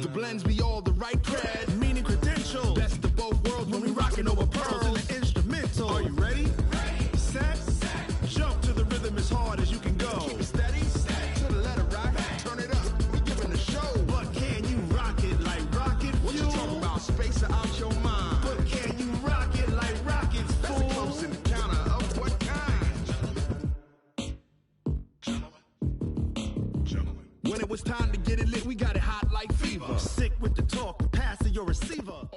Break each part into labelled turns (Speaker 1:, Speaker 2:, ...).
Speaker 1: The blends be all the right cred, meaning credentials. Best of both worlds when we rockin' over pearls in the instrumental. Are you ready? Set. Jump to the rhythm as hard as you can go. Keep it steady. To the letter right. Turn it up. We giving the show. But can you rock it like rocket fuel? What you talking about? Space out your mind. But can you rock it like rockets, fool? That's a close encounter of what kind? Gentlemen. When it was time to get it lit, we got it hot like fever. Sick with the talk, pass to your receiver.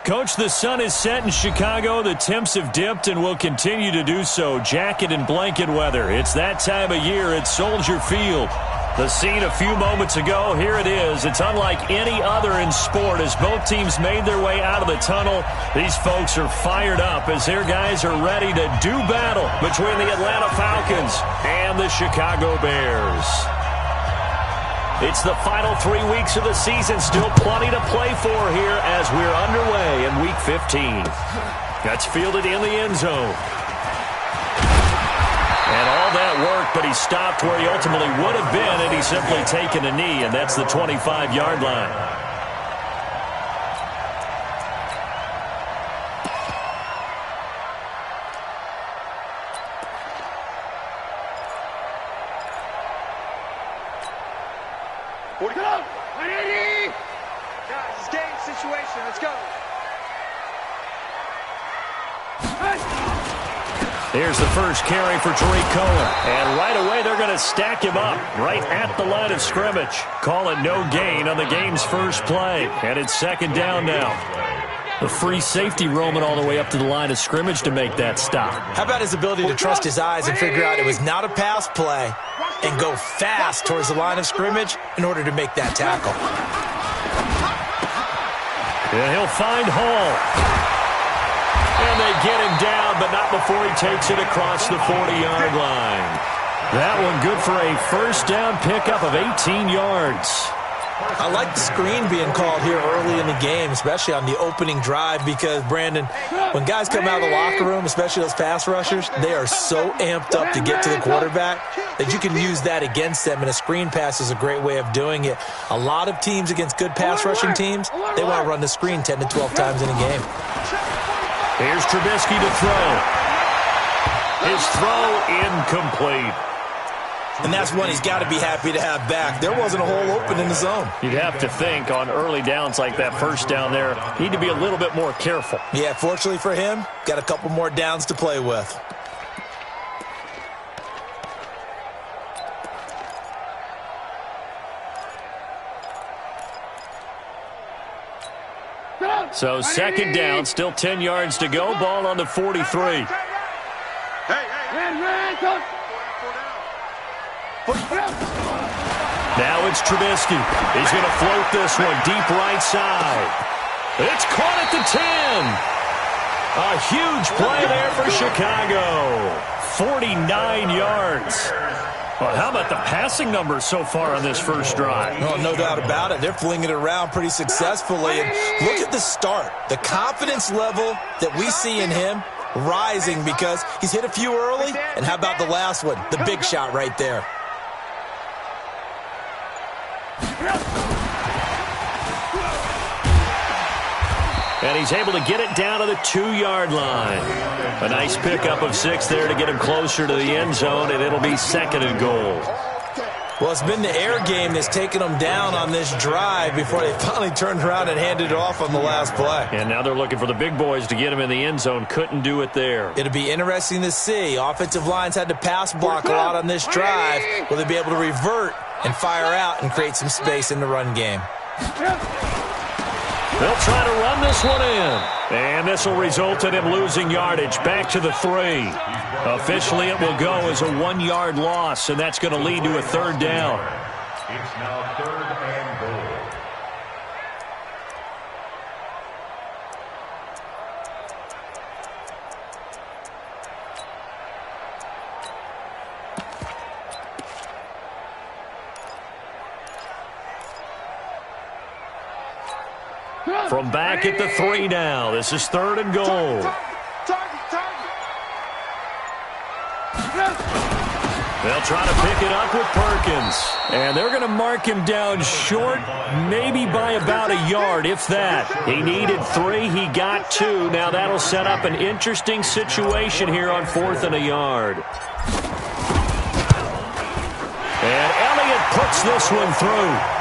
Speaker 2: Coach, the sun is set in Chicago. The temps have dipped and will continue to do so. Jacket and blanket weather. It's that time of year at Soldier Field. The scene a few moments ago, here it is. It's unlike any other in sport as both teams made their way out of the tunnel. These folks are fired up as their guys are ready to do battle between the Atlanta Falcons and the Chicago Bears. It's the final 3 weeks of the season. Still plenty to play for here as we're underway in Week 15. That's fielded in the end zone. And all that work, but he stopped where he ultimately would have been had he simply taken a knee, and that's the 25-yard line. Here's the first carry for Tariq Cohen. And right away, they're going to stack him up right at the line of scrimmage. Call it no gain on the game's first play. And it's second down now. The free safety roaming all the way up to the line of scrimmage to make that stop.
Speaker 3: How about his ability to trust his eyes and figure out it was not a pass play and go fast towards the line of scrimmage in order to make that tackle.
Speaker 2: And he'll find Hall. And they get him down, but not before he takes it across the 40-yard line. That one good for a first down pickup of 18 yards.
Speaker 3: I like the screen being called here early in the game, especially on the opening drive, because, Brandon, when guys come out of the locker room, especially those pass rushers, they are so amped up to get to the quarterback that you can use that against them, and a screen pass is a great way of doing it. A lot of teams against good pass rushing teams, they want to run the screen 10 to 12 times in a game.
Speaker 2: Here's Trubisky to throw. His throw incomplete.
Speaker 3: And that's one he's got to be happy to have back. There wasn't a hole open in the zone.
Speaker 2: You'd have to think on early downs like that first down there, need to be a little bit more careful.
Speaker 3: Yeah, fortunately for him, got a couple more downs to play with.
Speaker 2: So second down, still 10 yards to go. Ball on the 43. Now it's Trubisky. He's going to float this one deep right side. It's caught at the 10. A huge play there for Chicago. 49 yards. Well, how about the passing numbers so far on this first drive?
Speaker 3: Oh, no doubt about it. They're flinging it around pretty successfully. And look at the start. The confidence level that we see in him rising because he's hit a few early. And how about the last one? The big shot right there.
Speaker 2: And he's able to get it down to the 2-yard line. A nice pickup of 6 there to get him closer to the end zone, and it'll be second and goal.
Speaker 3: Well, it's been the air game that's taken them down on this drive before they finally turned around and handed it off on the last play.
Speaker 2: And now they're looking for the big boys to get him in the end zone. Couldn't do it there.
Speaker 3: It'll be interesting to see. Offensive lines had to pass block a lot on this drive. Will they be able to revert and fire out and create some space in the run game?
Speaker 2: They'll try to run this one in. And this will result in him losing yardage. Back to the 3. Officially, it will go as a 1-yard loss, and that's going to lead to a third down.
Speaker 4: It's now third and goal.
Speaker 2: From back at the 3 now. This is third and goal. They'll try to pick it up with Perkins. And they're going to mark him down short, maybe by about a yard, if that. He needed 3. He got 2. Now that'll set up an interesting situation here on 4th and a yard. And Elliott puts this one through.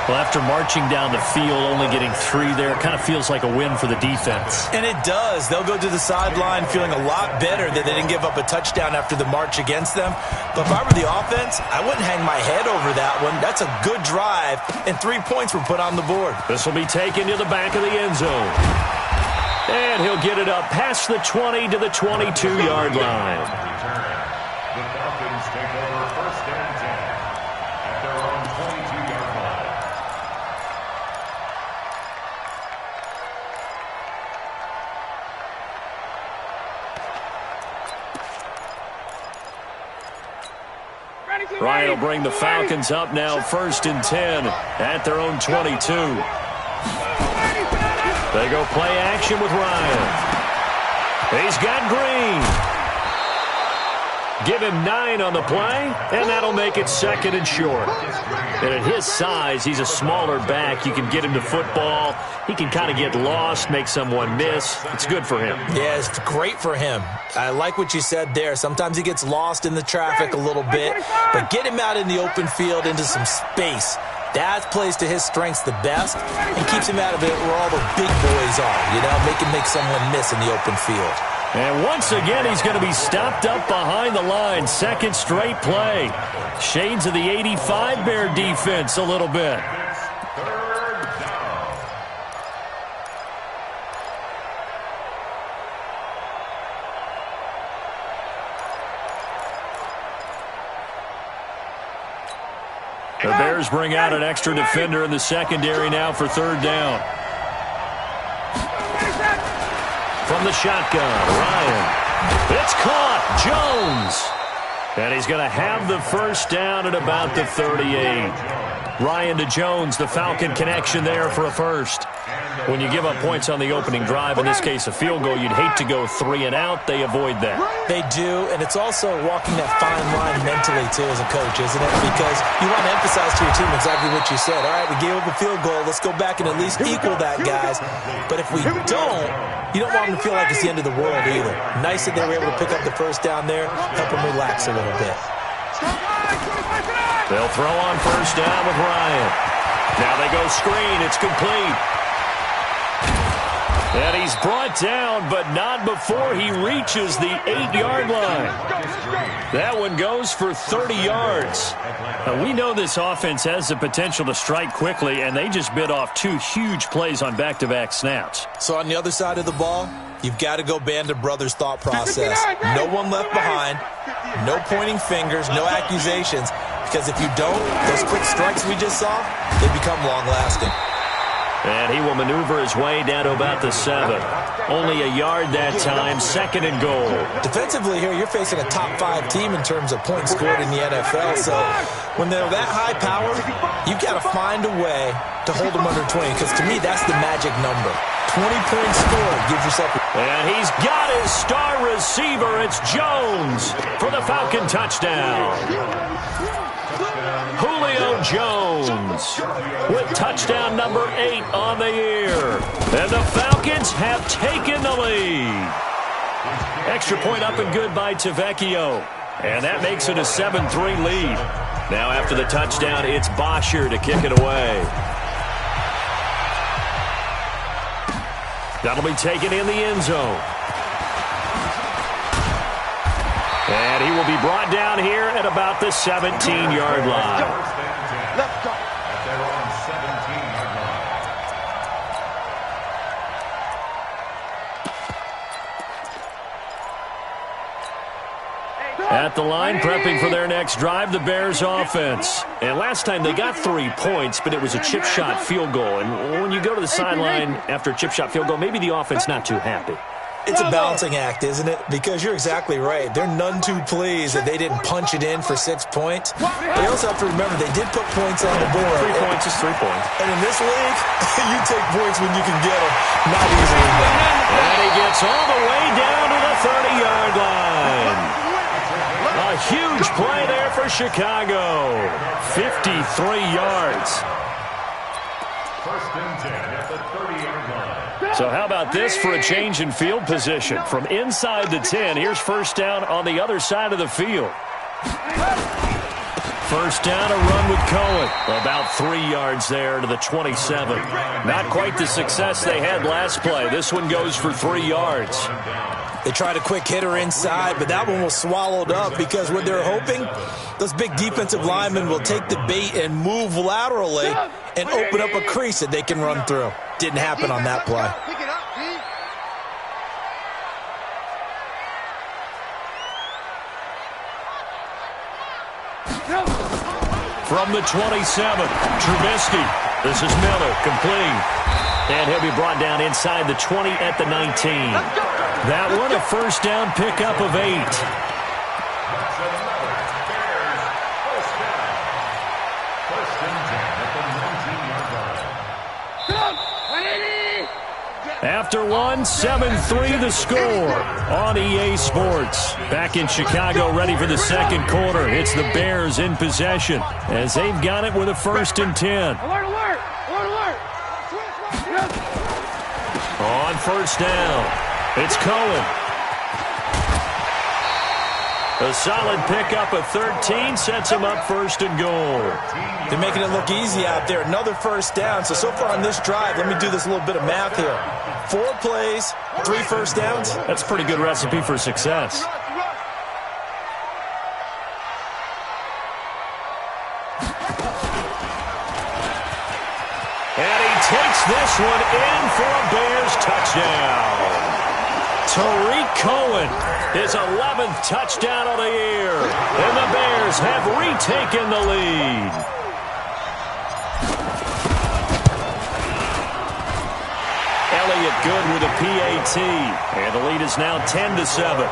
Speaker 2: Well, after marching down the field, only getting 3 there, it kind of feels like a win for the defense.
Speaker 3: And it does. They'll go to the sideline feeling a lot better that they didn't give up a touchdown after the march against them. But if I were the offense, I wouldn't hang my head over that one. That's a good drive, and 3 points were put on the board.
Speaker 2: This will be taken to the back of the end zone. And he'll get it up past the 20 to the 22-yard line.
Speaker 4: The Falcons take over 1st and 10 at their own 22-yard line.
Speaker 2: Ryan will bring the Falcons up now 1st and 10 at their own 22. They go play action with Ryan. He's got Green. Give him 9 on the play, and that'll make it 2nd and short. And at his size, he's a smaller back. You can get him to football. He can kind of get lost, make someone miss. It's good for him.
Speaker 3: Yeah, it's great for him. I like what you said there. Sometimes he gets lost in the traffic a little bit, but get him out in the open field into some space. That plays to his strengths the best and keeps him out of it where all the big boys are, make someone miss in the open field.
Speaker 2: And once again, he's going to be stopped up behind the line. 2nd straight play. Shades of the 85 Bear defense a little bit.
Speaker 4: 3rd down.
Speaker 2: The Bears bring out an extra defender in the secondary now for 3rd down. From the shotgun, Ryan. It's caught. Jones. And he's going to have the 1st down at about the 38. Ryan to Jones, the Falcon connection there for a 1st. When you give up points on the opening drive, in this case a field goal, you'd hate to go 3 and out. They avoid that.
Speaker 3: They do, and it's also walking that fine line mentally, too, as a coach, isn't it? Because you want to emphasize to your team exactly what you said. All right, we gave up a field goal. Let's go back and at least equal that, guys. But if we don't, you don't want them to feel like it's the end of the world either. Nice that they were able to pick up the 1st down there, help them relax a little bit.
Speaker 2: They'll throw on 1st down with Ryan. Now they go screen. It's complete. And he's brought down, but not before he reaches the 8-yard line. That one goes for 30 yards. Now, we know this offense has the potential to strike quickly, and they just bit off 2 huge plays on back-to-back snaps.
Speaker 3: So on the other side of the ball, you've got to go Band of Brothers thought process. No one left behind, no pointing fingers, no accusations, because if you don't, those quick strikes we just saw, they become long-lasting.
Speaker 2: And he will maneuver his way down to about the 7. Only a yard that time, 2nd and goal.
Speaker 3: Defensively here, you're facing a top 5 team in terms of points scored in the NFL. So when they're that high power, you've got to find a way to hold them under 20. Because to me, that's the magic number. 20 points scored gives yourself.
Speaker 2: And he's got his star receiver. It's Jones for the Falcon touchdown. Julio Jones with touchdown number 8 on the year. And the Falcons have taken the lead. Extra point up and good by Tavecchio. And that makes it a 7-3 lead. Now after the touchdown, it's Bosher to kick it away. That'll be taken in the end zone. And he will be brought down here at about the 17-yard line.
Speaker 4: Let's go. At their own 17-yard line.
Speaker 2: At the line, prepping for their next drive, the Bears offense. And last time they got 3 points, but it was a chip shot field goal. And when you go to the sideline after a chip shot field goal, maybe the offense not too happy.
Speaker 3: It's a balancing act, isn't it? Because you're exactly right. They're none too pleased that they didn't punch it in for 6 points. They also have to remember they did put points on the board.
Speaker 2: 3 points is 3 points.
Speaker 3: And in this league, you take points when you can get them. Not easily done.
Speaker 2: And he gets all the way down to the 30-yard line. A A huge play there for Chicago. 53 yards.
Speaker 4: First and 10 at the 30-yard line.
Speaker 2: So how about this for a change in field position? From inside the 10, here's first down on the other side of the field. First down, a run with Cohen. About 3 yards there to the 27. Not quite the success they had last play. This one goes for 3 yards.
Speaker 3: They tried a quick hitter inside, but that one was swallowed up because what they're hoping, those big defensive linemen will take the bait and move laterally and open up a crease that they can run through. Didn't happen on that play.
Speaker 2: From the 27, Trubisky. This is Miller, complete. And he'll be brought down inside the 20 at the 19. That one, a first down pickup of 8.
Speaker 4: That's another Bears first down. First and 10 at the 19-yard line.
Speaker 2: After one, 7-3 the score on EA Sports. Back in Chicago, ready for the second quarter. It's the Bears in possession as they've got it with a first and 10.
Speaker 5: Alert!
Speaker 2: On first down, it's Cohen. A solid pickup of 13 sets him up first and goal.
Speaker 3: They're making it look easy out there. Another first down. So far on this drive, let me do this little bit of math here. 4 plays, 3 first downs.
Speaker 2: That's a pretty good recipe for success. And he takes this one in for a Bears touchdown. Tariq Cohen, his 11th touchdown of the year. And the Bears have retaken the lead. Elliott good with a PAT. And the lead is now 10-7.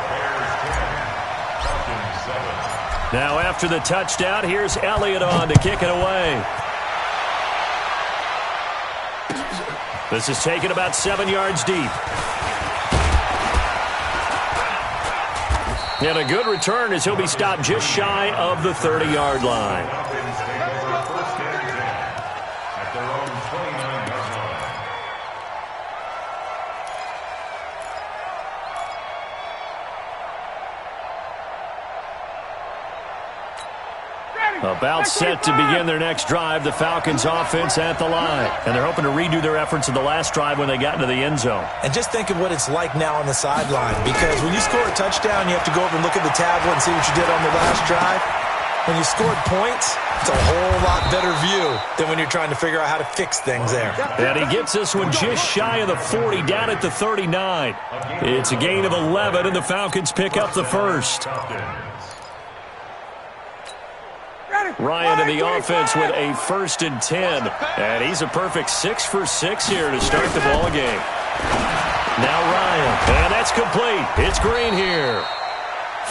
Speaker 2: Now after the touchdown, here's Elliott on to kick it away. This is taken about 7 yards deep. And a good return as he'll be stopped just shy of the 30-yard line. About set to begin their next drive, the Falcons offense at the line. And they're hoping to redo their efforts in the last drive when they got into the end zone.
Speaker 3: And just think of what it's like now on the sideline, because when you score a touchdown, you have to go over and look at the tablet and see what you did on the last drive. When you scored points, it's a whole lot better view than when you're trying to figure out how to fix things there.
Speaker 2: And he gets this one just shy of the 40, down at the 39. It's a gain of 11, and the Falcons pick up the first. Ryan in the offense with a first and 10. And he's a perfect 6 for 6 here to start the ball game. Now Ryan. And that's complete. It's Green here.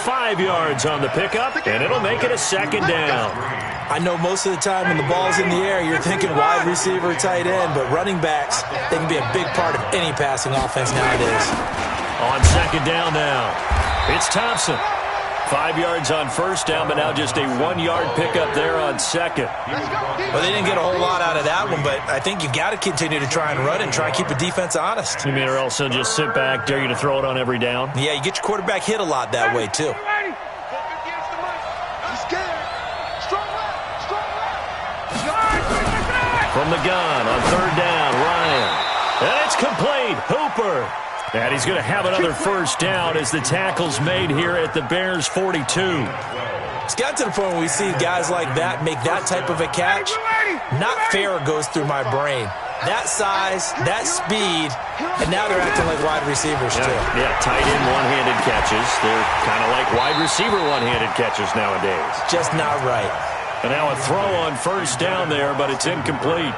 Speaker 2: 5 yards on the pickup, and it'll make it a second down.
Speaker 3: I know most of the time when the ball's in the air, you're thinking wide receiver, tight end, but running backs, they can be a big part of any passing offense nowadays.
Speaker 2: On second down now, it's Thompson. 5 yards on first down, but now just a 1-yard pickup there on second.
Speaker 3: Well, they didn't get a whole lot out of that one, but I think you got to continue to try and run and try and keep the defense honest.
Speaker 2: You mean or else they'll just sit back, dare you to throw it on every down?
Speaker 3: Yeah, you get your quarterback hit a lot that way, too.
Speaker 2: From the gun on third down, Ryan. And it's complete. Hooper. And he's going to have another first down as the tackle's made here at the Bears' 42.
Speaker 3: It's got to the point where we see guys like that make that type of a catch. Not fair goes through my brain. That size, that speed, and now they're acting like wide receivers, too.
Speaker 2: Yeah, tight end one-handed catches. They're kind of like wide receiver one-handed catches nowadays.
Speaker 3: Just not right.
Speaker 2: And now a throw on first down there, but it's incomplete.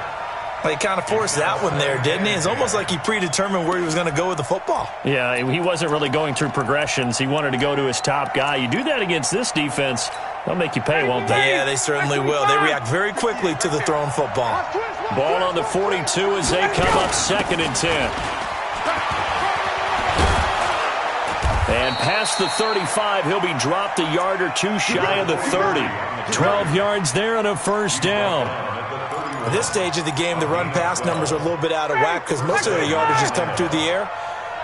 Speaker 3: Well, he kind of forced that one there, didn't he? It's almost like he predetermined where he was going to go with the football.
Speaker 2: Yeah, he wasn't really going through progressions. He wanted to go to his top guy. You do that against this defense, they'll make you pay, won't they?
Speaker 3: Yeah, they certainly will. They react very quickly to the thrown football.
Speaker 2: Ball on the 42 as they come up second and 10. And past the 35, he'll be dropped a yard or two shy of the 30. 12 yards there and a first down.
Speaker 3: At this stage of the game, the run-pass numbers are a little bit out of whack because most of the yardage just come through the air.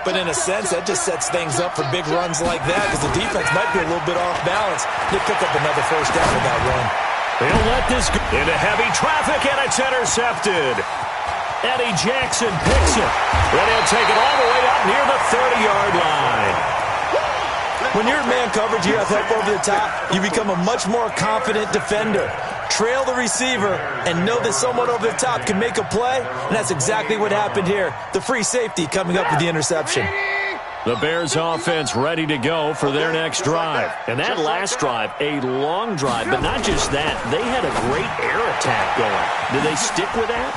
Speaker 3: But in a sense, that just sets things up for big runs like that because the defense might be a little bit off balance. They pick up another first down with that run.
Speaker 2: They'll let this go into heavy traffic, and it's intercepted. Eddie Jackson picks it. Then he'll take it all the way up near the 30-yard line.
Speaker 3: When you're in man coverage, you have help over the top, you become a much more confident defender. Trail the receiver and know that someone over the top can make a play, and that's exactly what happened here. The free safety coming up with the interception.
Speaker 2: The Bears offense ready to go for their next drive. And that last drive, a long drive, but not just that. They had a great air attack going. Did they stick with that?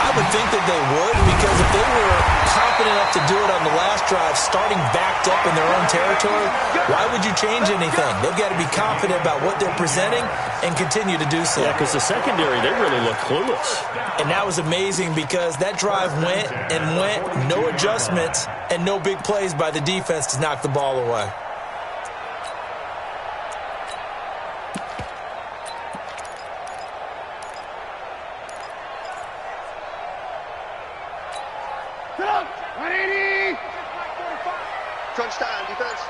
Speaker 3: I would think that they would, because if they were confident enough to do it on the last drive, starting backed up in their own territory, why would you change anything? They've got to be confident about what they're presenting and continue to do so.
Speaker 2: Yeah, because the secondary, they really look clueless.
Speaker 3: And that was amazing because that drive went and went, no adjustments, and no big plays by the defense to knock the ball away.
Speaker 5: Crunch down, defense.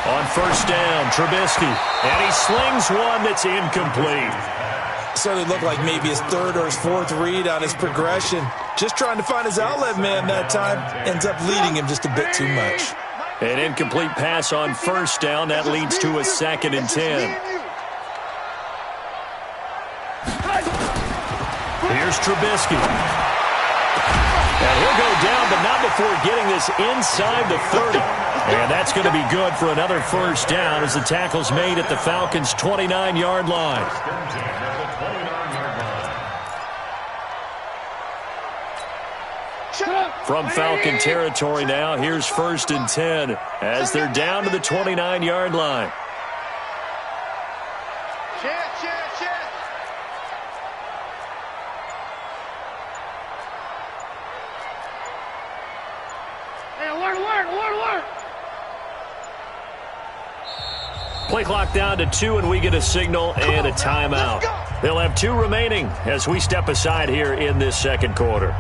Speaker 2: On first down, Trubisky. And he slings one that's incomplete.
Speaker 3: Certainly looked like maybe his third or his fourth read on his progression. Just trying to find his outlet man that time. Ends up leading him just a bit too much.
Speaker 2: An incomplete pass on first down. That leads to a 2nd and 10. Here's Trubisky. And he'll go down, but not before getting this inside the 30. And that's going to be good for another first down as the tackle's made at the Falcons' 29-yard line. From Falcon territory now, here's 1st and 10 as they're down to the 29-yard line. Play clock down to 2, and we get a signal and a timeout. They'll have 2 remaining as we step aside here in this second quarter.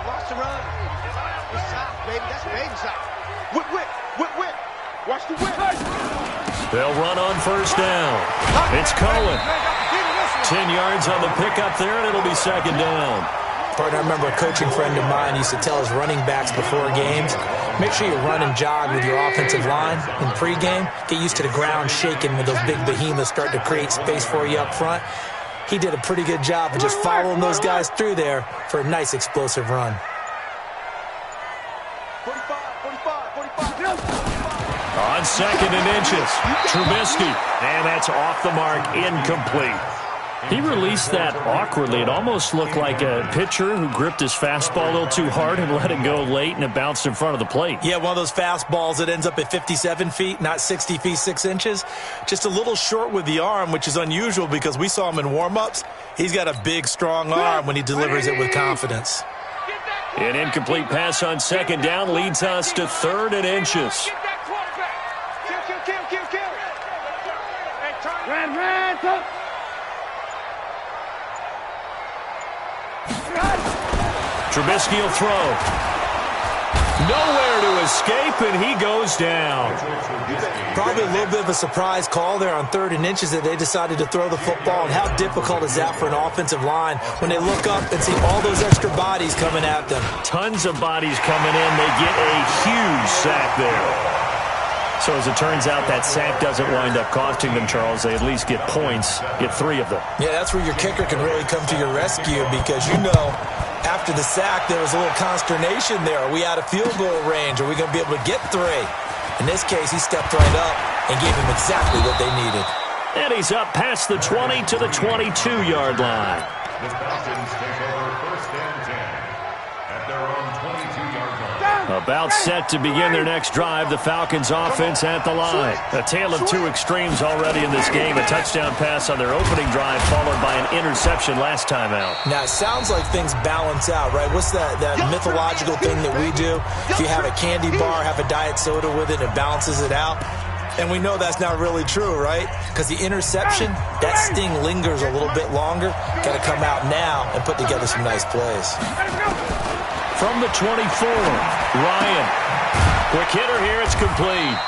Speaker 5: Watch the run. It's soft, baby. That's baby soft. Whip. Watch the whip.
Speaker 2: They'll run on first down. It's Cohen. 10 yards on the pickup there, and it'll be 2nd down.
Speaker 3: Partner, I remember a coaching friend of mine used to tell his running backs before games, make sure you run and jog with your offensive line in pregame. Get used to the ground shaking when those big behemoths start to create space for you up front. He did a pretty good job of just following those guys through there for a nice explosive run.
Speaker 5: 45.
Speaker 2: On 2nd and inches, Trubisky. And that's off the mark, incomplete. He released that awkwardly. It almost looked like a pitcher who gripped his fastball a little too hard and let it go late, and it bounced in front of the plate.
Speaker 3: Yeah, one of those fastballs that ends up at 57 feet, not 60 feet, 6 inches. Just a little short with the arm, which is unusual because we saw him in warm-ups. He's got a big, strong arm when he delivers it with confidence.
Speaker 2: An incomplete pass on 2nd down leads us to 3rd and inches.
Speaker 5: Red.
Speaker 2: Trubisky will throw. Nowhere to escape, and he goes down.
Speaker 3: Probably a little bit of a surprise call there on 3rd and inches that they decided to throw the football. And how difficult is that for an offensive line when they look up and see all those extra bodies coming at them?
Speaker 2: Tons of bodies coming in. They get a huge sack there. So as it turns out, that sack doesn't wind up costing them, Charles. They at least get points, get 3 of them.
Speaker 3: Yeah, that's where your kicker can really come to your rescue because, you know, after the sack, there was a little consternation there. Are we out of field goal range? Are we going to be able to get 3? In this case, he stepped right up and gave them exactly what they needed.
Speaker 2: And he's up past the 20 to the 22-yard line.
Speaker 4: The Falcons take over 1st and 10 at their own 22-yard line.
Speaker 2: About set to begin their next drive, the Falcons offense at the line. A tale of two extremes already in this game. A touchdown pass on their opening drive followed by an interception last time out.
Speaker 3: Now, it sounds like things balance out, right? What's that mythological thing that we do? If you have a candy bar, have a diet soda with it, it balances it out. And we know that's not really true, right? Because the interception, that sting lingers a little bit longer. Got to come out now and put together some nice plays.
Speaker 2: From the 24, Ryan. Quick hitter here, it's complete.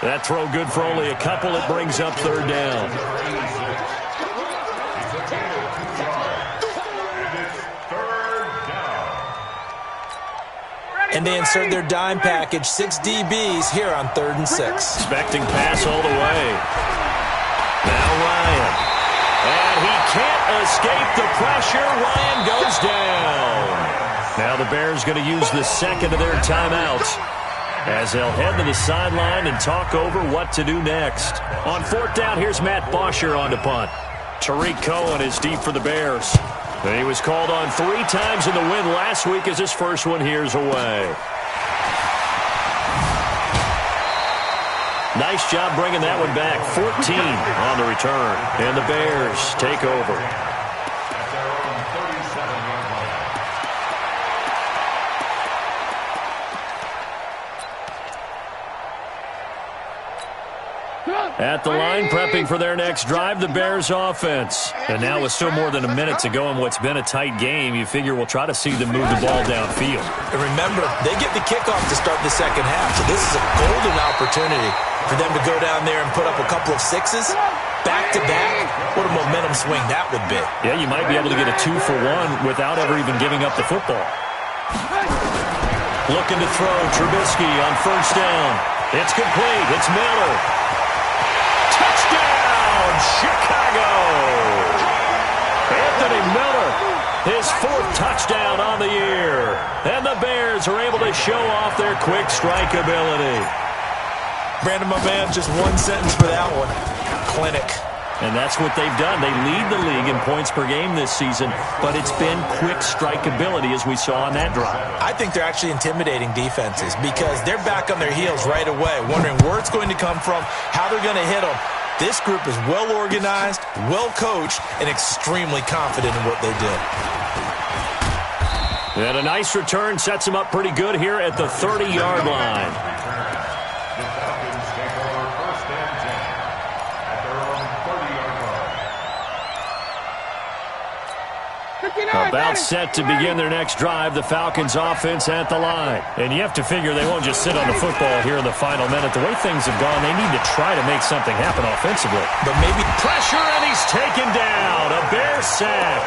Speaker 2: That throw good for only a couple. It brings up third down.
Speaker 3: And they insert their dime package, 6 DBs here on 3rd and 6.
Speaker 2: Expecting pass all the way. Now Ryan. And he can't escape the pressure. Ryan goes down. Now the Bears going to use the second of their timeouts as they'll head to the sideline and talk over what to do next. On 4th down, here's Matt Bosher on to punt. Tariq Cohen is deep for the Bears. He was called on 3 times in the win last week as his first one here's away. Nice job bringing that one back. 14 on the return. And the Bears take over. At the line, prepping for their next drive, the Bears offense. And now with still more than a minute to go in what's been a tight game, you figure we'll try to see them move the ball downfield.
Speaker 3: And remember, they get the kickoff to start the second half, so this is a golden opportunity for them to go down there and put up a couple of 6s. Back-to-back, what a momentum swing that would be.
Speaker 2: Yeah, you might be able to get a 2-for-1 without ever even giving up the football. Looking to throw, Trubisky on 1st down. It's complete, it's Miller. Touchdown, Chicago! Anthony Miller, his 4th touchdown on the year. And the Bears are able to show off their quick strike ability.
Speaker 3: Brandon, my man, just one sentence for that one. Clinic.
Speaker 2: And that's what they've done. They lead the league in points per game this season, but it's been quick strike ability as we saw on that drive.
Speaker 3: I think they're actually intimidating defenses because they're back on their heels right away, wondering where it's going to come from, how they're going to hit them. This group is well organized, well coached, and extremely confident in what they do.
Speaker 2: And a nice return sets them up pretty good here at the 30-yard line. About set to begin their next drive, the Falcons offense at the line. And you have to figure they won't just sit on the football here in the final minute. The way things have gone, they need to try to make something happen offensively.
Speaker 3: But maybe
Speaker 2: pressure, and he's taken down. A Bear sack.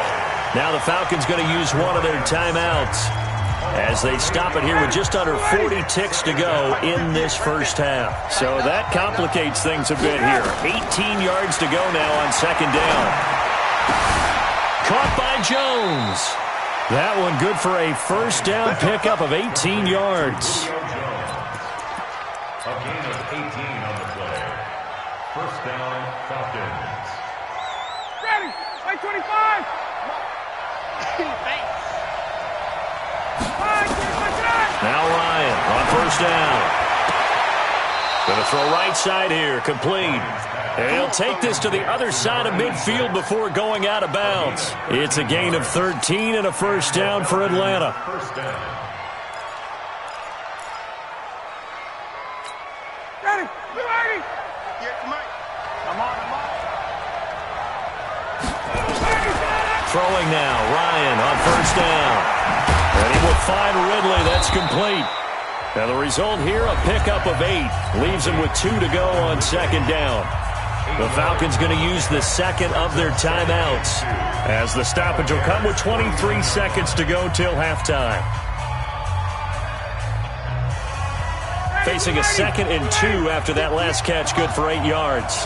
Speaker 2: Now the Falcons going to use one of their timeouts as they stop it here with just under 40 ticks to go in this first half. So that complicates things a bit here. 18 yards to go now on 2nd down. Caught by Jones. That one good for a 1st down pickup of 18 yards.
Speaker 4: A gain of 18 on the play. 1st down, Falcons.
Speaker 6: Ready, play 25.
Speaker 2: Now Ryan on 1st down. Going to throw right side here, complete. And he'll take this to the other side of midfield before going out of bounds. It's a gain of 13 and a 1st down for Atlanta.
Speaker 4: 1st down.
Speaker 6: Ready, ready. Yeah, come on. Come on.
Speaker 2: Throwing now, Ryan on 1st down. And he will find Ridley. That's complete. Now the result here, a pickup of 8. Leaves him with 2 to go on 2nd down. The Falcons going to use the second of their timeouts as the stoppage will come with 23 seconds to go till halftime. Facing a 2nd and 2 after that last catch, good for 8 yards.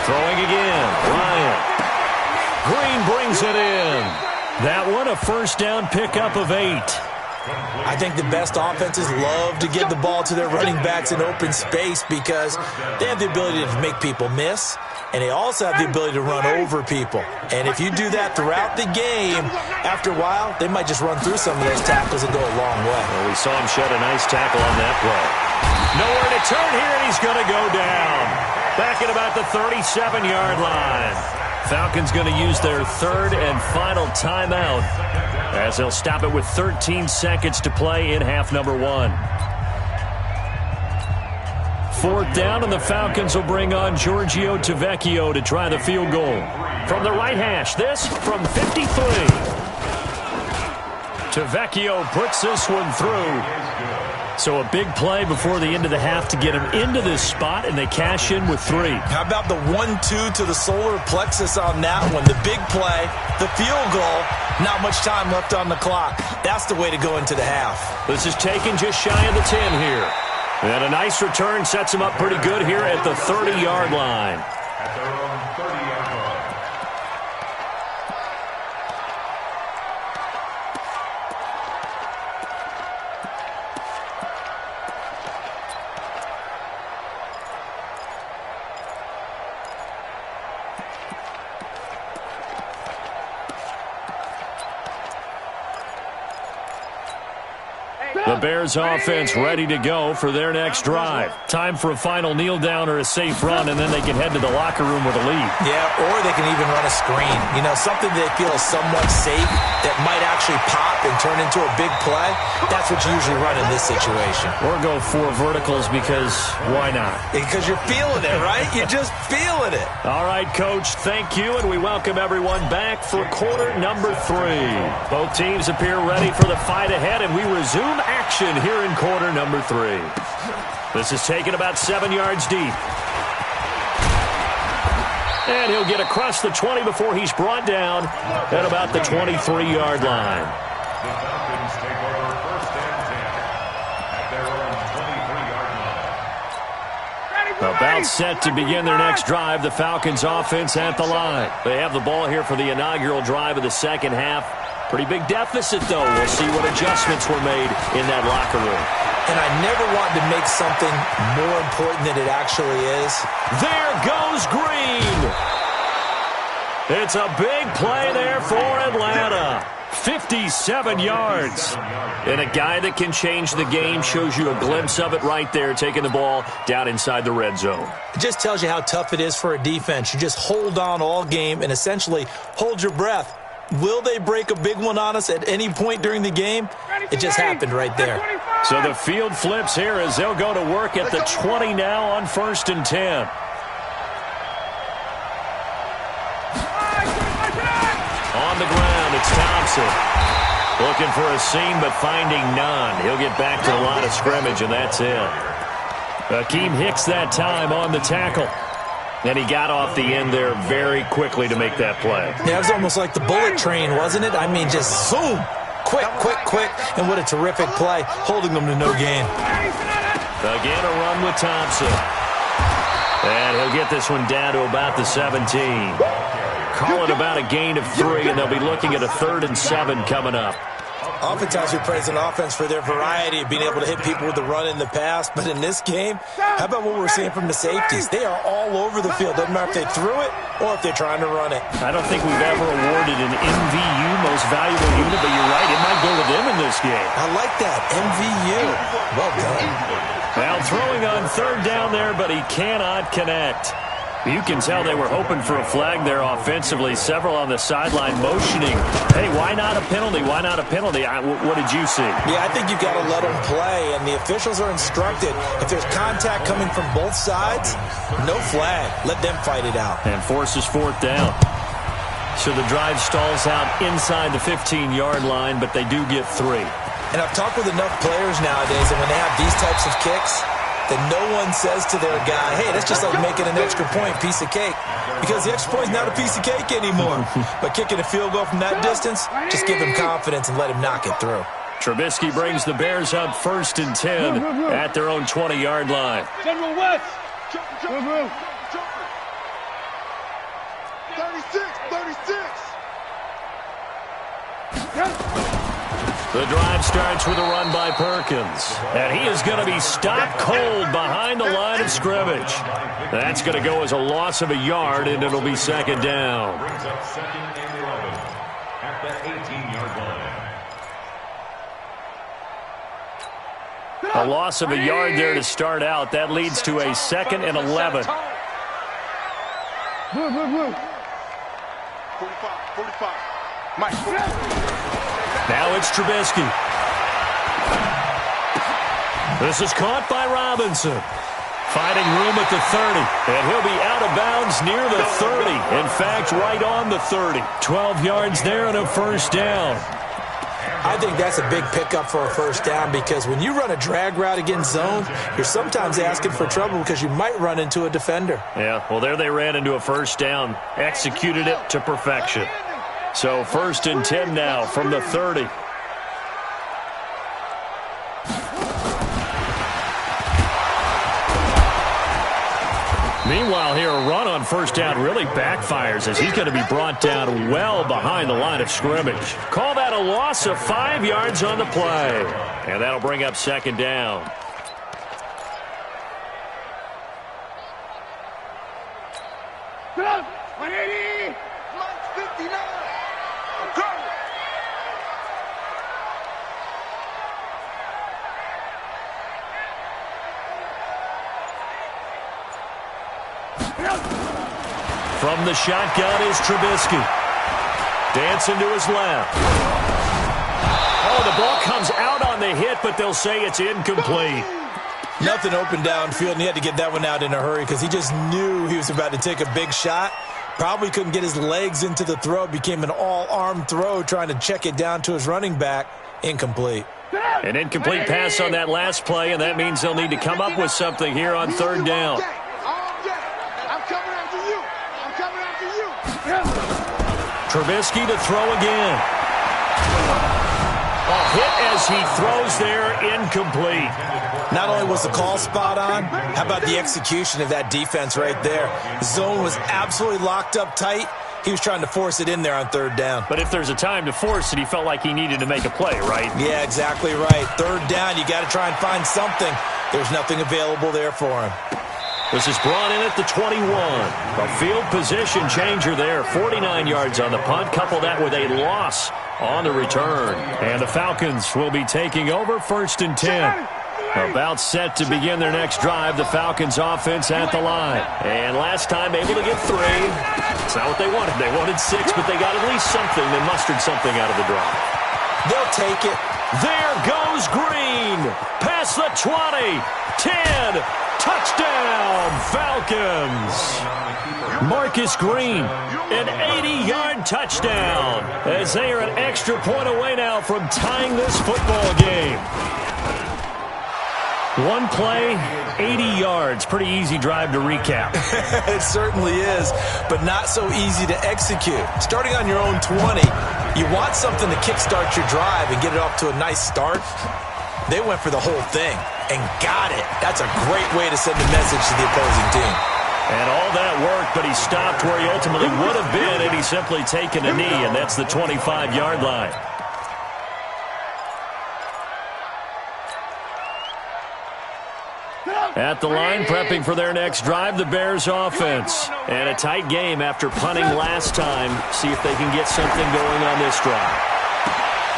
Speaker 2: Throwing again, Ryan. Green brings it in. That one a 1st down pickup of 8.
Speaker 3: I think the best offenses love to give the ball to their running backs in open space because they have the ability to make people miss. and they also have the ability to run over people. And if you do that throughout the game, after a while, they might just run through some of those tackles and go a long way.
Speaker 2: Well, we saw him shed a nice tackle on that play. Nowhere to turn here, and he's going to go down. Back at about the 37-yard line. Falcons going to use their third and final timeout as they'll stop it with 13 seconds to play in half number 1. Fourth down, and the Falcons will bring on Giorgio Tavecchio to try the field goal. From the right hash, this from 53. Tavecchio puts this one through. So a big play before the end of the half to get him into this spot, and they cash in with 3.
Speaker 3: How about the 1-2 to the solar plexus on that one? The big play, the field goal, not much time left on the clock. That's the way to go into the half.
Speaker 2: This is taken just shy of the 10 here. And a nice return sets him up pretty good here at the 30-yard line.
Speaker 4: At their own 30-yard line.
Speaker 2: The Bears offense ready to go for their next drive. Time for a final kneel down or a safe run, and then they can head to the locker room with a lead.
Speaker 3: Yeah, or they can even run a screen. You know, something they feel is somewhat safe that might actually pop and turn into a big play. That's what you usually run in this situation.
Speaker 2: Or go 4 verticals because why not?
Speaker 3: Because you're feeling it, right? You're just feeling it.
Speaker 2: All right, Coach, thank you, and we welcome everyone back for quarter number 3. Both teams appear ready for the fight ahead, and we resume action here in quarter number 3. This is taken about 7 yards deep. And he'll get across the 20 before he's brought down at about the 23-yard line.
Speaker 4: The Falcons take over first and 10 at their own 23-yard line.
Speaker 2: About set to begin their next drive. The Falcons offense at the line. They have the ball here for the inaugural drive of the second half. Pretty big deficit, though. We'll see what adjustments were made in that locker room.
Speaker 3: And I never wanted to make something more important than it actually is.
Speaker 2: There goes Green. It's a big play there for Atlanta. 57 yards. And a guy that can change the game shows you a glimpse of it right there, taking the ball down inside the red zone.
Speaker 3: It just tells you how tough it is for a defense. You just hold on all game and essentially hold your breath. Will they break a big one on us at any point during the game? It just happened right there.
Speaker 2: So the field flips here as they'll go to work at the 20 now on 1st and 10. On the ground, it's Thompson. Looking for a seam, but finding none. He'll get back to the line of scrimmage, and that's it. Akeem Hicks that time on the tackle. And he got off the end there very quickly to make that play.
Speaker 3: Yeah, it was almost like the bullet train, wasn't it? I mean, just zoom. Quick, quick, quick. And what a terrific play, holding them to no gain.
Speaker 2: Again, a run with Thompson. And he'll get this one down to about the 17. Call it about a gain of 3, and they'll be looking at a 3rd and 7 coming up.
Speaker 3: Oftentimes we praise an offense for their variety of being able to hit people with the run in the pass, but in this game, how about what we're seeing from the safeties? They are all over the field. Doesn't matter if they threw it or if they're trying to run it.
Speaker 2: I don't think we've ever awarded an MVU, most valuable unit, but you're right, it might go to them in this game.
Speaker 3: I like that, MVU. Well done.
Speaker 2: Now throwing on 3rd down there, but he cannot connect. You can tell they were hoping for a flag there offensively. Several on the sideline motioning. Hey, why not a penalty? Why not a penalty? What did you see?
Speaker 3: Yeah, I think you've got to let them play, and the officials are instructed. If there's contact coming from both sides, no flag. Let them fight it out.
Speaker 2: And forces 4th down. So the drive stalls out inside the 15-yard line, but they do get 3.
Speaker 3: And I've talked with enough players nowadays, and when they have these types of kicks, that no one says to their guy, hey, that's just like making an extra point, piece of cake. Because the extra point is not a piece of cake anymore. But kicking a field goal from that distance, just give him confidence and let him knock it through.
Speaker 2: Trubisky brings the Bears up 1st and 10 at their own 20-yard line.
Speaker 6: General West.
Speaker 5: 36.
Speaker 2: The drive starts with a run by Perkins. And he is going to be stopped cold behind the line of scrimmage. That's going to go as a loss of a yard, and it'll be second down.
Speaker 4: Brings up second and 11 at the 18-yard line.
Speaker 2: A loss of a yard there to start out. That leads to a second and 11.
Speaker 5: 45, 45. Mike.
Speaker 2: Now it's Trubisky. This is caught by Robinson. Finding room at the 30. And he'll be out of bounds near the 30. In fact, right on the 30. 12 yards there and a first down.
Speaker 3: I think that's a big pickup for a first down because when you run a drag route against zone, you're sometimes asking for trouble because you might run into a defender.
Speaker 2: Yeah, well, there they ran into a first down. Executed it to perfection. So first and 10 now from the 30. Meanwhile, here a run on first down really backfires as he's going to be brought down well behind the line of scrimmage. Call that a loss of 5 yards on the play. And that'll bring up second down. From the shotgun is Trubisky. Dancing to his left. Oh, the ball comes out on the hit, but they'll say it's incomplete.
Speaker 3: Nothing open downfield, and he had to get that one out in a hurry because he just knew he was about to take a big shot. Probably couldn't get his legs into the throw. Became an all-arm throw trying to check it down to his running back. Incomplete.
Speaker 2: An incomplete pass on that last play, and that means they'll need to come up with something here on third down. Trubisky to throw again. A hit as he throws there, incomplete.
Speaker 3: Not only was the call spot on, how about the execution of that defense right there? The zone was absolutely locked up tight. He was trying to force it in there on third down.
Speaker 2: But if there's a time to force it, he felt like he needed to make a play, right?
Speaker 3: Yeah, exactly right. Third down, you got to try and find something. There's nothing available there for him.
Speaker 2: This is brought in at the 21. A field position changer there. 49 yards on the punt. Couple that with a loss on the return. And the Falcons will be taking over first and 10. About set to begin their next drive. The Falcons offense at the line. And last time able to get 3. It's not what they wanted. They wanted 6, but they got at least something. They mustered something out of the drive.
Speaker 3: They'll take it.
Speaker 2: There goes Green. Past the 20. 10. Touchdown, Falcons. Marcus Green, an 80-yard touchdown, as they are an extra point away now from tying this football game. One play, 80 yards. Pretty easy drive to recap.
Speaker 3: It certainly is, but not so easy to execute. Starting on your own 20, you want something to kickstart your drive and get it off to a nice start. They went for the whole thing and got it. That's a great way to send a message to the opposing team.
Speaker 2: And all that worked, but he stopped where he ultimately would have been, and he's simply taken a knee, and that's the 25-yard line. At the line, prepping for their next drive, the Bears offense. And a tight game after punting last time. See if they can get something going on this drive.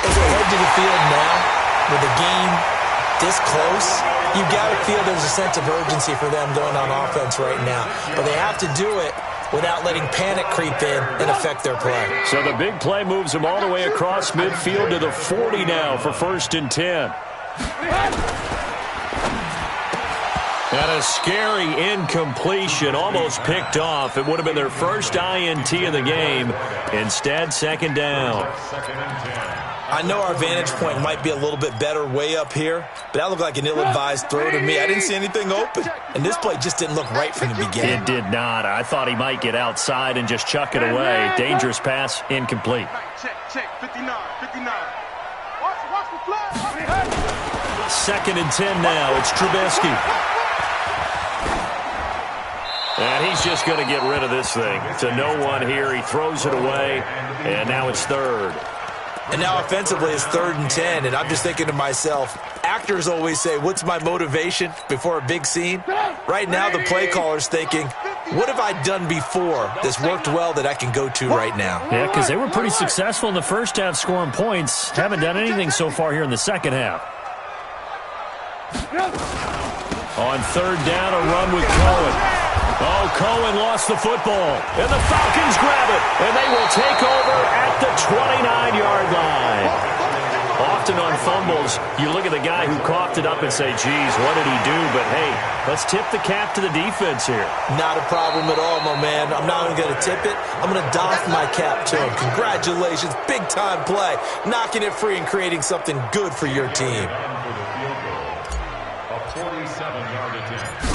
Speaker 3: As they head to the field now, with the game this close, you've got to feel there's a sense of urgency for them going on offense right now. But they have to do it without letting panic creep in and affect their play.
Speaker 2: So the big play moves them all the way across midfield to the 40 now for first and 10. And a scary incompletion, almost picked off. It would have been their first INT of the game. Instead, second down.
Speaker 3: I know our vantage point might be a little bit better way up here, but that looked like an ill-advised throw to me. I didn't see anything open, and this play just didn't look right from the beginning.
Speaker 2: It did not. I thought he might get outside and just chuck it away. Dangerous pass, incomplete.
Speaker 5: Check, 59. Watch the flag.
Speaker 2: Second and 10 now. It's Trubisky. And he's just going to get rid of this thing. To no one here. He throws it away, and now it's third.
Speaker 3: And now offensively it's 3rd and 10, and I'm just thinking to myself, actors always say, what's my motivation before a big scene? Right now the play caller's thinking, what have I done before that's worked well that I can go to right now?
Speaker 2: Yeah, because they were pretty successful in the first half scoring points. Haven't done anything so far here in the second half. On 3rd down, a run with Cohen. Oh, Cohen lost the football, and the Falcons grab it, and they will take over at the 29-yard line. Often on fumbles, you look at the guy who coughed it up and say, geez, what did he do? But, hey, let's tip the cap to the defense here.
Speaker 3: Not a problem at all, my man. I'm not even going to tip it. I'm going to doff my cap to him. Congratulations, big-time play. Knocking it free and creating something good for your team.
Speaker 4: A 47-yard attempt.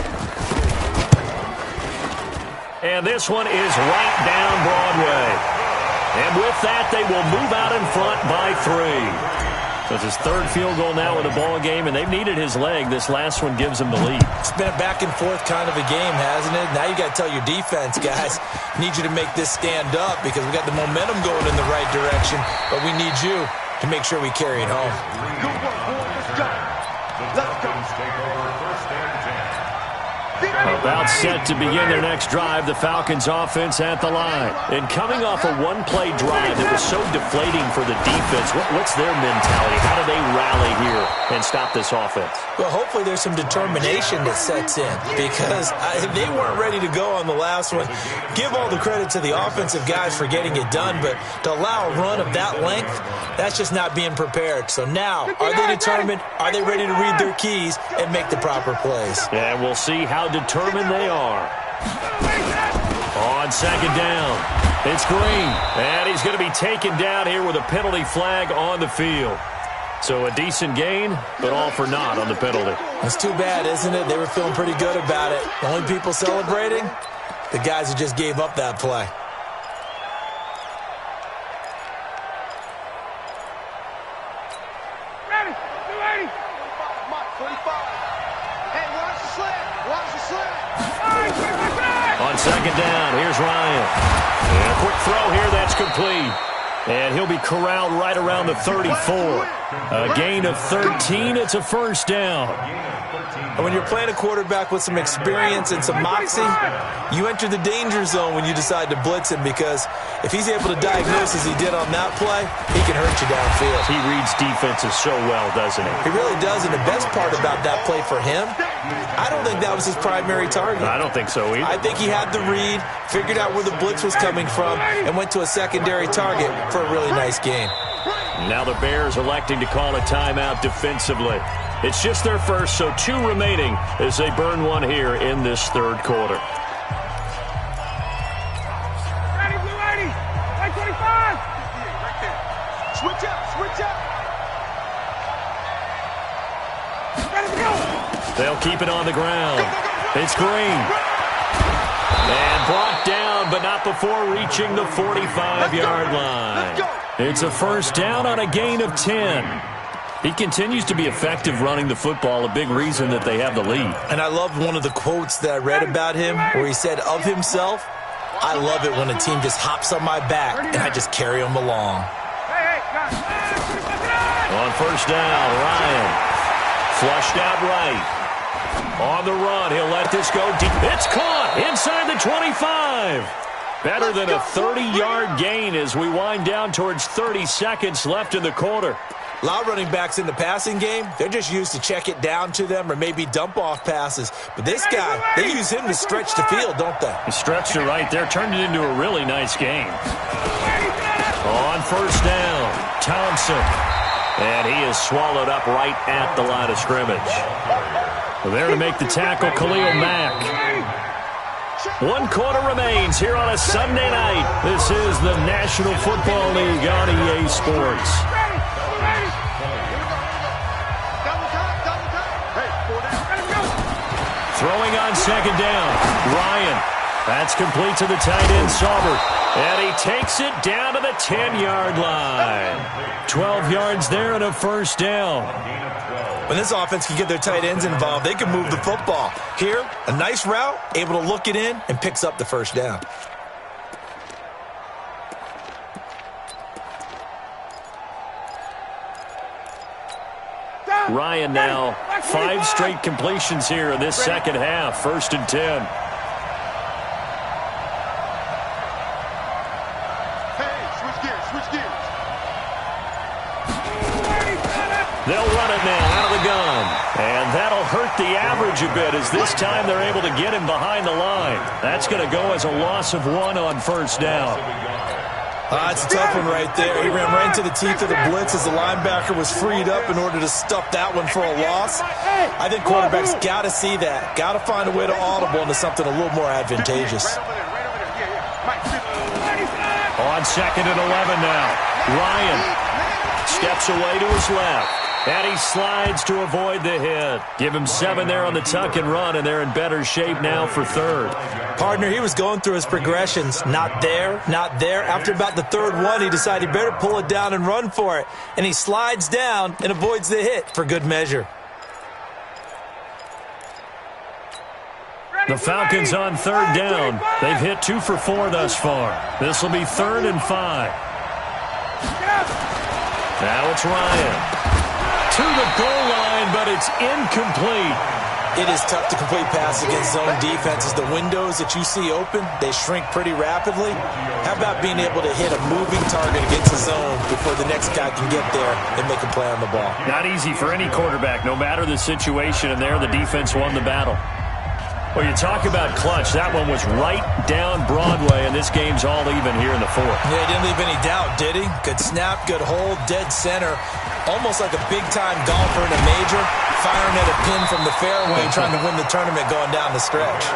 Speaker 2: And this one is right down Broadway. And with that, they will move out in front by 3. So it's his 3rd field goal now in the ball game, and they've needed his leg. This last one gives him the lead.
Speaker 3: It's been a back-and-forth kind of a game, hasn't it? Now you got to tell your defense, guys, need you to make this stand up because we got the momentum going in the right direction, but we need you to make sure we carry it home.
Speaker 5: Good work, boy. Let's go.
Speaker 4: The Falcons take over 1st and 10.
Speaker 2: About set to begin their next drive, the Falcons offense at the line. And coming off a one-play drive that was so deflating for the defense, what's their mentality? How do they rally here and stop this offense?
Speaker 3: Well, hopefully there's some determination that sets in because they weren't ready to go on the last one. Give all the credit to the offensive guys for getting it done, but to allow a run of that length, that's just not being prepared. So now, are they determined? Are they ready to read their keys and make the proper plays?
Speaker 2: And we'll see how determined they are. On 2nd down, it's Green, and he's going to be taken down here with a penalty flag on the field. So a decent gain, but all for naught on the penalty.
Speaker 3: That's too bad, isn't it? They were feeling pretty good about it. The only people celebrating, the guys who just gave up that play.
Speaker 6: Ready. 280.
Speaker 5: 45. Hey, watch the sled. Watch the sled.
Speaker 2: On 2nd down, here's Ryan. And a quick throw here, that's complete. And he'll be corralled right around the 34. A gain of 13, it's a 1st down.
Speaker 3: And when you're playing a quarterback with some experience and some moxie, you enter the danger zone when you decide to blitz him because if he's able to diagnose as he did on that play, he can hurt you downfield.
Speaker 2: He reads defenses so well, doesn't he?
Speaker 3: He really does, and the best part about that play for him, I don't think that was his primary target.
Speaker 2: I don't think so either.
Speaker 3: I think he had the read, figured out where the blitz was coming from, and went to a secondary target for a really nice gain.
Speaker 2: Now the Bears electing to call a timeout defensively. It's just their first, so 2 remaining as they burn one here in this 3rd quarter.
Speaker 6: Ready, blue 80. Like 25.
Speaker 5: Right there. Switch up. Switch up.
Speaker 6: Ready to go.
Speaker 2: They'll keep it on the ground. It's Green. And brought down, but not before reaching the 45-yard line. It's a 1st down on a gain of 10. He continues to be effective running the football, a big reason that they have the lead.
Speaker 3: And I loved one of the quotes that I read about him where he said of himself, I love it when a team just hops on my back and I just carry them along.
Speaker 6: Hey, guys.
Speaker 2: On 1st down, Ryan flushed out right. On the run, he'll let this go deep. It's caught inside the 25. Better than a 30-yard gain as we wind down towards 30 seconds left in the quarter.
Speaker 3: A lot of running backs in the passing game, they're just used to check it down to them or maybe dump off passes. But this guy, they use him to stretch the field, don't they?
Speaker 2: He stretched it right there, turned it into a really nice game. On 1st down, Thompson. And he is swallowed up right at the line of scrimmage. There to make the tackle, Khalil Mack. 1 quarter remains here on a Sunday night. This is the National Football League on EA Sports. Throwing on 2nd down, Ryan. That's complete to the tight end, Sauber. And he takes it down to the 10-yard line. 12 yards there and a 1st down.
Speaker 3: When this offense can get their tight ends involved, they can move the football. Here, a nice route, able to look it in, and picks up the 1st down.
Speaker 2: Ryan now 5 straight completions here in this second half. 1st and 10. They'll run it now out of the gun. And that'll hurt the average a bit as this time they're able to get him behind the line. That's going to go as a loss of 1 on 1st down.
Speaker 3: It's a tough one right there. He ran right into the teeth of the blitz as the linebacker was freed up in order to stuff that one for a loss. I think quarterbacks got to see that. Got to find a way to audible into something a little more advantageous.
Speaker 2: On 2nd and 11 now. Ryan steps away to his left. And he slides to avoid the hit. Give him 7 there on the tuck and run, and they're in better shape now for 3rd.
Speaker 3: Partner, he was going through his progressions. Not there, not there. After about the 3rd one, he decided he better pull it down and run for it. And he slides down and avoids the hit for good measure.
Speaker 2: The Falcons on 3rd down. They've hit 2 for 4 thus far. This will be 3rd and 5. Now it's Ryan. To the goal line, but it's incomplete.
Speaker 3: It is tough to complete passes against zone defenses. The windows that you see open, they shrink pretty rapidly. How about being able to hit a moving target against the zone before the next guy can get there and make a play on the ball?
Speaker 2: Not easy for any quarterback, no matter the situation, and there the defense won the battle. Well, you talk about clutch. That one was right down Broadway, and this game's all even here in the 4th.
Speaker 3: Yeah, he didn't leave any doubt, did he? Good snap, good hold, dead center. Almost like a big-time golfer in a major, firing at a pin from the fairway, trying to win the tournament going down the stretch.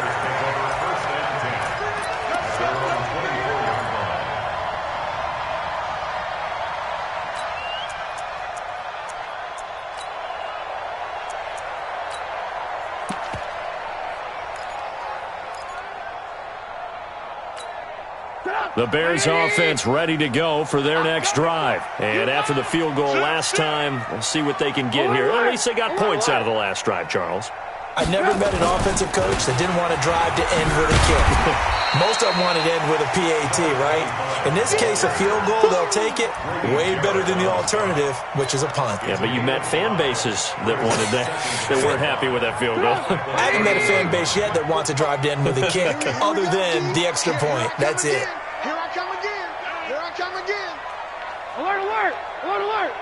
Speaker 2: The Bears offense ready to go for their next drive. And after the field goal last time, we'll see what they can get here. At least they got points out of the last drive, Charles.
Speaker 3: I never met an offensive coach that didn't want to drive to end with a kick. Most of them wanted to end with a PAT, right? In this case, a field goal, they'll take it. Way better than the alternative, which is a punt.
Speaker 2: Yeah, but you met fan bases that wanted that, that weren't happy with that field goal.
Speaker 3: I haven't met a fan base yet that wants to drive to end with a kick, other than the extra point. That's it.
Speaker 6: Here I come again. Here I come again.
Speaker 5: Alert, alert. Alert, alert.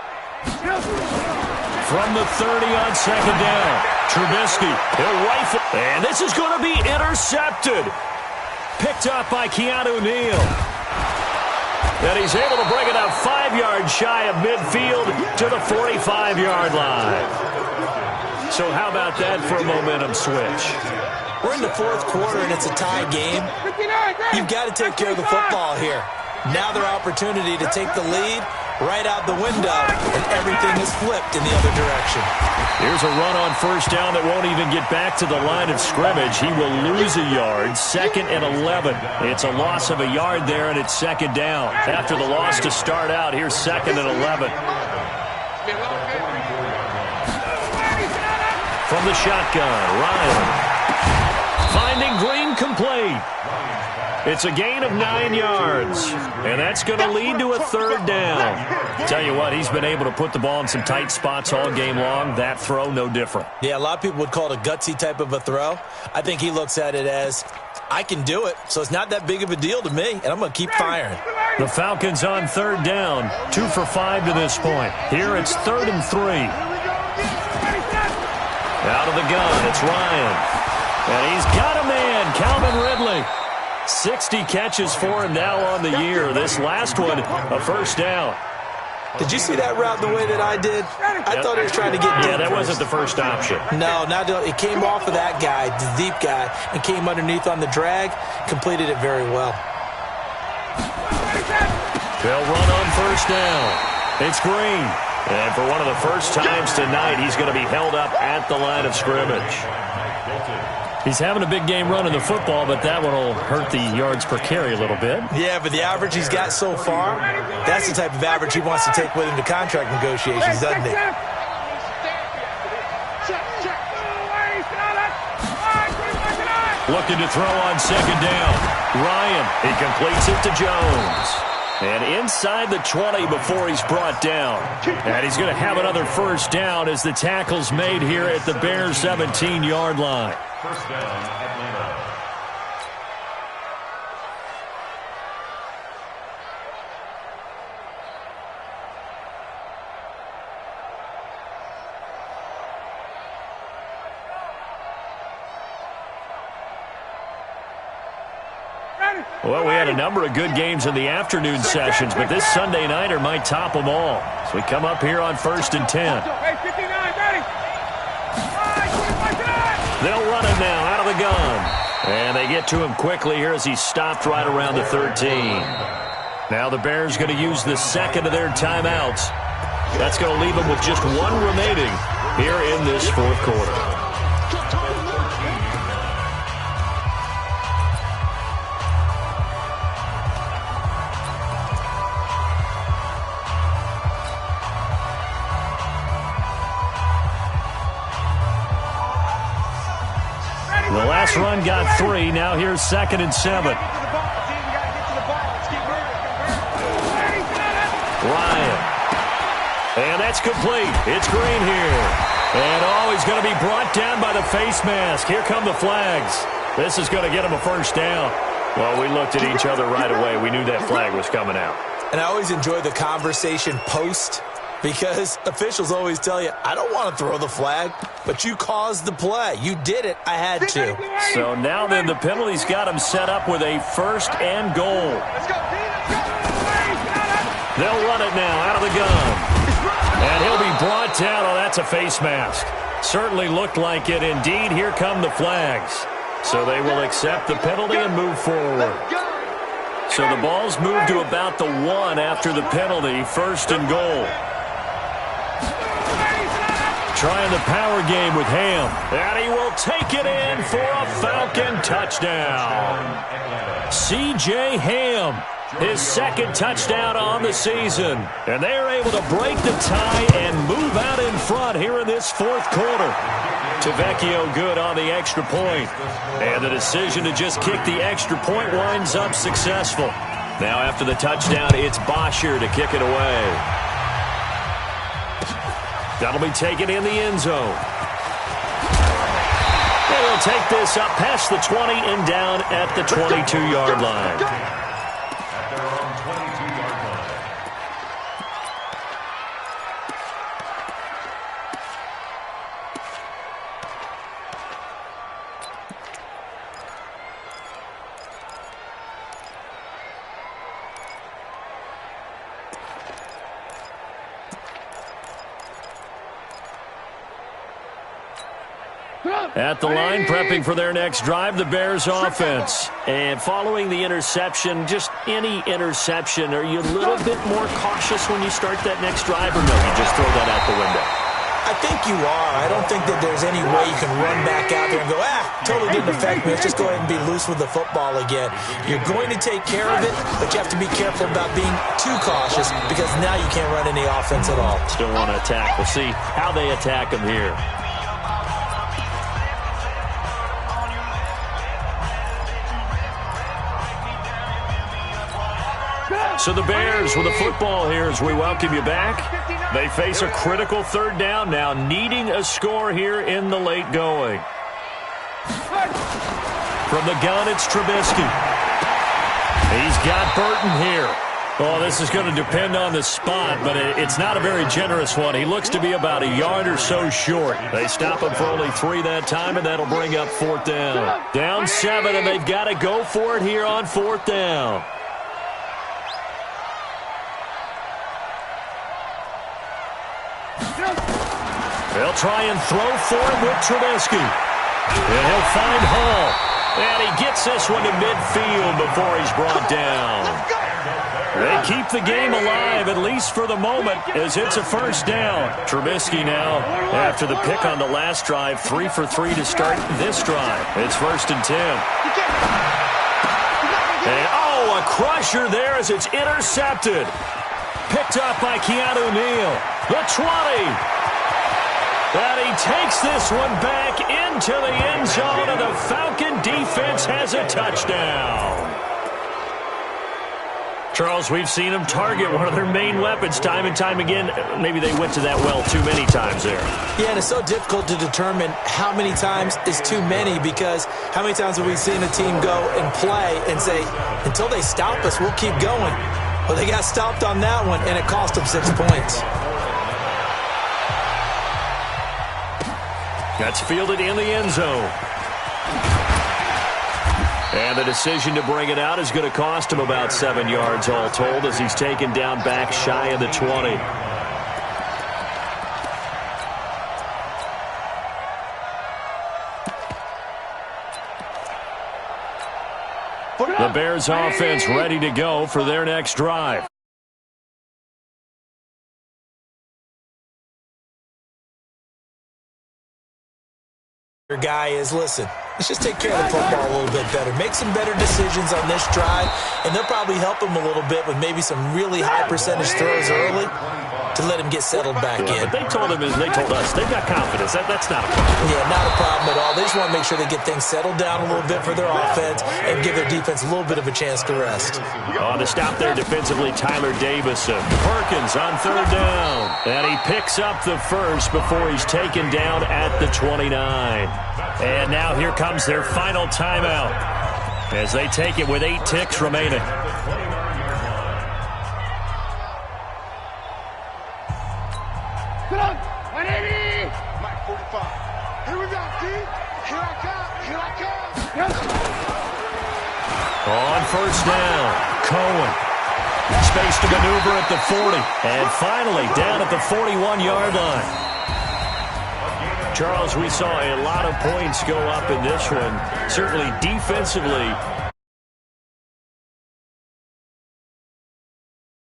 Speaker 2: From the 30 on 2nd down, Trubisky, he'll rifle, and this is going to be intercepted. Picked up by Keanu Neal. And he's able to bring it up 5 yards shy of midfield to the 45-yard line. So how about that for a momentum switch?
Speaker 3: We're in the 4th quarter, and it's a tie game. You've got to take care of the football here. Now their opportunity to take the lead right out the window, and everything is flipped in the other direction.
Speaker 2: Here's a run on 1st down that won't even get back to the line of scrimmage. He will lose a yard. 2nd and 11. It's a loss of a yard there, and it's 2nd down. After the loss to start out, here's 2nd and 11. From the shotgun, Ryan. Finding Green complete. It's a gain of 9 yards, and that's going to lead to a 3rd down. Tell you what, he's been able to put the ball in some tight spots all game long. That throw, no different.
Speaker 3: Yeah, a lot of people would call it a gutsy type of a throw. I think he looks at it as, I can do it, so it's not that big of a deal to me, and I'm going to keep firing.
Speaker 2: The Falcons on 3rd down, 2 for 5 to this point. Here it's 3rd and 3. Out of the gun, it's Ryan. And he's got a man, Calvin Ridley. 60 catches for him now on the year. This last one, a 1st down.
Speaker 3: Did you see that route the way that I did? I thought he was trying to get deep.
Speaker 2: Yeah, that wasn't the first option.
Speaker 3: No, it came off of that guy, the deep guy, and came underneath on the drag, completed it very well.
Speaker 2: They'll run on 1st down. It's Green. And for one of the first times tonight, he's going to be held up at the line of scrimmage. He's having a big game running the football, but that one will hurt the yards per carry a little bit.
Speaker 3: Yeah, but the average he's got so far, that's the type of average he wants to take with him to contract negotiations, doesn't he?
Speaker 2: Looking to throw on 2nd down. Ryan, he completes it to Jones. And inside the 20 before he's brought down. And he's going to have another first down as the tackle's made here at the Bears' 17-yard line.
Speaker 4: First down, Atlanta.
Speaker 2: Well, we had a number of good games in the afternoon sessions, but this Sunday nighter might top them all. So we come up here on 1st and 10. They'll run it now out of the gun. And they get to him quickly here as he's stopped right around the 13. Now the Bears going to use the second of their timeouts. That's going to leave them with just one remaining here in this fourth quarter. The last run got 3. Now here's 2nd and 7. Ryan. And that's complete. It's Green here. And, he's going to be brought down by the face mask. Here come the flags. This is going to get him a first down. Well, we looked at each other right away. We knew that flag was coming out.
Speaker 3: And I always enjoy the conversation post, because officials always tell you, I don't want to throw the flag, but you caused the play. You did it. I had to.
Speaker 2: So now then the penalty's got him set up with a 1st and goal. They'll run it now out of the gun. And he'll be brought down. Oh, that's a face mask. Certainly looked like it. Indeed, here come the flags. So they will accept the penalty and move forward. So the ball's moved to about the 1 after the penalty. 1st and goal. Trying the power game with Ham. And he will take it in for a Falcon touchdown. C.J. Ham, his 2nd touchdown on the season. And they are able to break the tie and move out in front here in this fourth quarter. Tavecchio good on the extra point. And the decision to just kick the extra point winds up successful. Now after the touchdown, it's Bosher to kick it away. That'll be taken in the end zone. They'll take this up past the 20 and down at the 22-yard line.
Speaker 4: At their own 22-yard line.
Speaker 2: At the line, prepping for their next drive, the Bears offense. And following the interception, just any interception, are you a little bit more cautious when you start that next drive, or no, you just throw that out the window?
Speaker 3: I think you are. I don't think that there's any way you can run back out there and go, totally didn't affect me. Let's just go ahead and be loose with the football again. You're going to take care of it, but you have to be careful about being too cautious, because now you can't run any offense at all.
Speaker 2: Still want to attack. We'll see how they attack him here. So the Bears with the football here as we welcome you back. They face a critical 3rd down now, needing a score here in the late going. From the gun, it's Trubisky. He's got Burton here. Oh, this is going to depend on the spot, but it's not a very generous one. He looks to be about a yard or so short. They stop him for only 3 that time, and that'll bring up 4th down. Down 7, and they've got to go for it here on 4th down. They'll try and throw for him with Trubisky. And he'll find Hall. And he gets this one to midfield before he's brought down. They keep the game alive, at least for the moment, as it's a 1st down. Trubisky now, after the pick on the last drive, 3 for 3 to start this drive. It's 1st and 10. And, a crusher there as it's intercepted. Picked up by Keanu Neal. The 20. And he takes this one back into the end zone, and the Falcon defense has a touchdown. Charles, we've seen them target one of their main weapons time and time again. Maybe they went to that well too many times there.
Speaker 3: Yeah, and it's so difficult to determine how many times is too many, because how many times have we seen a team go and play and say, until they stop us, we'll keep going. Well, they got stopped on that one, and it cost them 6 points.
Speaker 2: That's fielded in the end zone. And the decision to bring it out is going to cost him about 7 yards all told, as he's taken down back shy of the 20. The Bears offense ready to go for their next drive.
Speaker 3: Your guy is, listen, let's just take care of the football a little bit better. Make some better decisions on this drive, and they'll probably help him a little bit with maybe some really high percentage throws early to let him get settled back in.
Speaker 2: But they told him, as they told us, they've got confidence. That's not a problem.
Speaker 3: Yeah, not a problem at all. They just want to make sure they get things settled down a little bit for their offense and give their defense a little bit of a chance to rest.
Speaker 2: On the stop there defensively, Tyler Davison. Perkins on third down. And he picks up the first before he's taken down at the 29. And now here comes their final timeout as they take it with 8 ticks remaining.
Speaker 6: Get on! 180! Mike 45. Here we go, D. Here I come. Here I come. Yes.
Speaker 2: On first down, Cohen. Space to maneuver at the 40. And finally down at the 41-yard line. Charles, we saw a lot of points go up in this one. Certainly defensively,